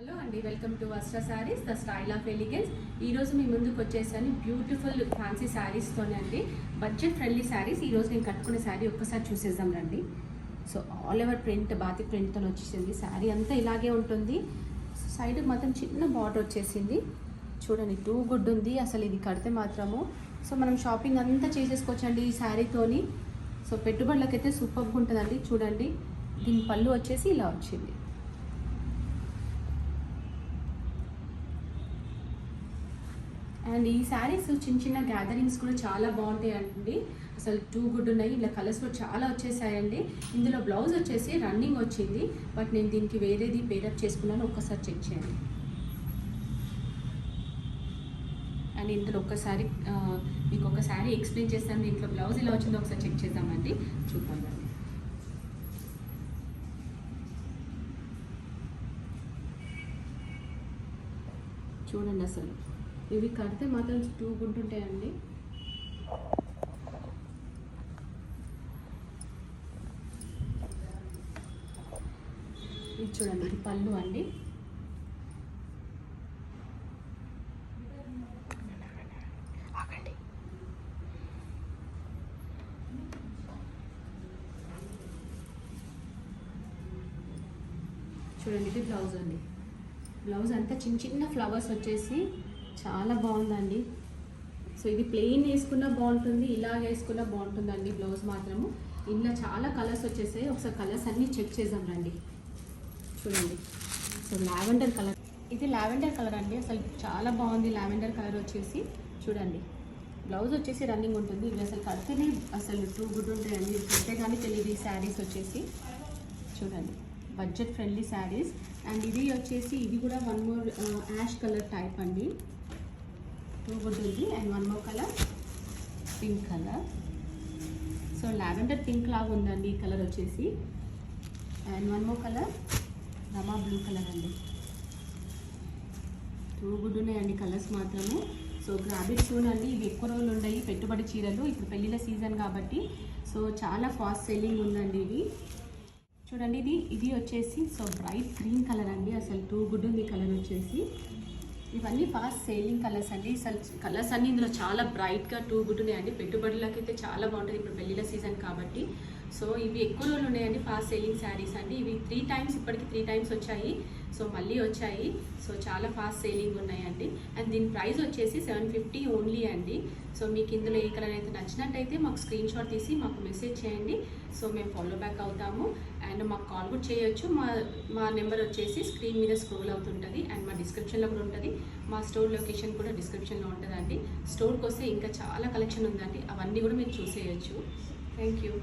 Hello అండి, welcome to Vastra sarees the style of elegance. ఈరోజు మీ ముందుకు వచ్చేసాను బ్యూటిఫుల్ ఫ్యాన్సీ శారీస్తోనే అండి. Budget friendly sarees. ఈరోజు నేను కట్టుకునే శారీ ఒక్కసారి చూసేద్దాం రండి. So all over print, batik ప్రింట్తో వచ్చేసింది. శారీ అంతా ఇలాగే ఉంటుంది. సైడ్ మాత్రం చిన్న బార్డర్ వచ్చేసింది. చూడండి, టూ గుడ్ ఉంది అసలు. ఇది కడితే మాత్రము సో మనం షాపింగ్ అంతా చేసేసుకోవచ్చండి ఈ శారీతోని. సో పెట్టుబడులకైతే సూపర్గా ఉంటుందండి. చూడండి, దీని పళ్ళు వచ్చేసి ఇలా వచ్చింది. అండ్ ఈ శారీస్ చిన్న చిన్న గ్యాదరింగ్స్ కూడా చాలా బాగుంటాయి అండి. అసలు టూ గుడ్ ఉన్నాయి. ఇలా కలర్స్ కూడా చాలా వచ్చేసాయండి. ఇందులో బ్లౌజ్ వచ్చేసి రన్నింగ్ వచ్చింది, బట్ నేను దీనికి వేరేది పేరప్ చేసుకున్నాను. ఒక్కసారి చెక్ చేయండి. అండ్ ఇందులో ఒక్కసారి మీకు ఒకసారి ఎక్స్ప్లెయిన్ చేస్తాను. దీంట్లో బ్లౌజ్ ఇలా వచ్చిందో ఒకసారి చెక్ చేద్దామండి. చూద్దాం రండి. చూడండి, అసలు ఇవి కడితే మాత్రం టూ గుడ్ ఉంటాయండి. ఇది చూడండి, ఇది పళ్ళు అండి. చూడండి, ఇది బ్లౌజ్ అండి. బ్లౌజ్ అంతా చిన్న చిన్న ఫ్లవర్స్ వచ్చేసి చాలా బాగుందండి. సో ఇది ప్లెయిన్ వేసుకున్నా బాగుంటుంది, ఇలా వేసుకున్నా బాగుంటుందండి. బ్లౌజ్ మాత్రము ఇందులో చాలా కలర్స్ వచ్చేసాయి. ఒకసారి కలర్స్ అన్నీ చెక్ చేద్దాం రండి. చూడండి, సో లావెండర్ కలర్, ఇది లావెండర్ కలర్ అండి. అసలు చాలా బాగుంది లావెండర్ కలర్ వచ్చేసి. చూడండి, బ్లౌజ్ వచ్చేసి రన్నింగ్ ఉంటుంది. ఇవి అసలు కడితేనే అసలు టూ గుడ్ ఉంటాయండి. ఇది కడితే కానీ తెలియదు ఈ శారీస్ వచ్చేసి. చూడండి, బడ్జెట్ ఫ్రెండ్లీ శారీస్. అండ్ ఇది వచ్చేసి ఇది కూడా one more ash colour type అండి. టూ గుడ్ ఉంది. And one more colour pink colour. So lavender pink లాగా ఉందండి ఈ కలర్ వచ్చేసి. అండ్ వన్ మోర్ కలర్ రమా బ్లూ కలర్ అండి. టూ గుడ్ ఉన్నాయండి కలర్స్ మాత్రము. సో గ్రాబిట్ సూన్ అండి. ఇవి ఎక్కువ రోజులు ఉన్నాయి పెట్టుబడి చీరలు. ఇప్పుడు పెళ్ళిళ్ళ సీజన్ కాబట్టి సో చాలా ఫాస్ట్ సెల్లింగ్ ఉందండి ఇవి. చూడండి, ఇది వచ్చేసి సో బ్రైట్ గ్రీన్ కలర్ అండి. అసలు టూ గుడ్ ఉంది కలర్ వచ్చేసి. ఇవన్నీ ఫాస్ట్ సేలింగ్ కలర్స్ అండి. అసలు కలర్స్ అన్నీ ఇందులో చాలా బ్రైట్గా టూ గుడ్ ఉన్నాయండి. పెట్టుబడులకి అయితే చాలా బాగుంటుంది ఇప్పుడు పెళ్ళిళ్ళ సీజన్ కాబట్టి. సో ఇవి ఎక్కువ రోజులు ఉన్నాయండి, ఫాస్ట్ సేలింగ్ శారీస్ అండి. ఇవి 3 times ఇప్పటికి 3 times వచ్చాయి. సో మళ్ళీ వచ్చాయి. సో చాలా ఫాస్ట్ సేలింగ్ ఉన్నాయండి. అండ్ దీని ప్రైస్ వచ్చేసి 750 ఓన్లీ అండి. సో మీకు ఇందులో ఏ కలర్ అయితే నచ్చినట్టయితే మాకు స్క్రీన్ షాట్ తీసి మాకు మెసేజ్ చేయండి. సో మేము ఫాలో బ్యాక్ అవుతాము. అండ్ మాకు కాల్ కూడా చేయొచ్చు. మా నెంబర్ వచ్చేసి స్క్రీన్ మీద స్క్రోల్ అవుతుంటుంది. అండ్ మా డిస్క్రిప్షన్లో కూడా ఉంటుంది. మా స్టోర్ లొకేషన్ కూడా డిస్క్రిప్షన్లో ఉంటుందండి. స్టోర్కి వస్తే ఇంకా చాలా కలెక్షన్ ఉందండి, అవన్నీ కూడా మీరు చూసేయచ్చు. Thank you.